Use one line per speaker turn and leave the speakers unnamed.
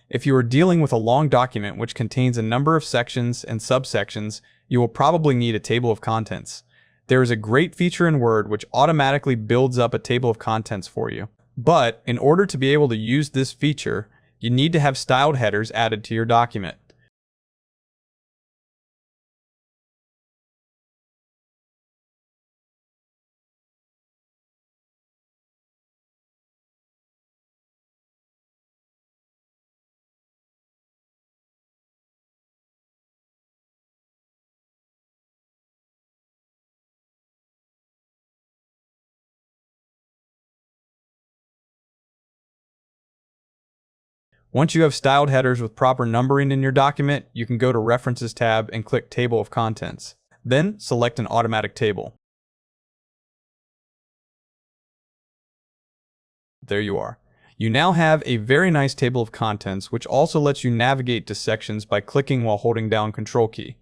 If you are dealing with a long document which contains a number of sections and subsections, you will probably need a table of contents. There is a great feature in Word which automatically builds up a table of contents for you. But in order to be able to use this feature, you need to have styled headers added to your document. Once you have styled headers with proper numbering in your document, you can go to References tab and click Table of Contents. Then select an automatic table. There you are. You now have a very nice table of contents which also lets you navigate to sections by clicking while holding down Control key.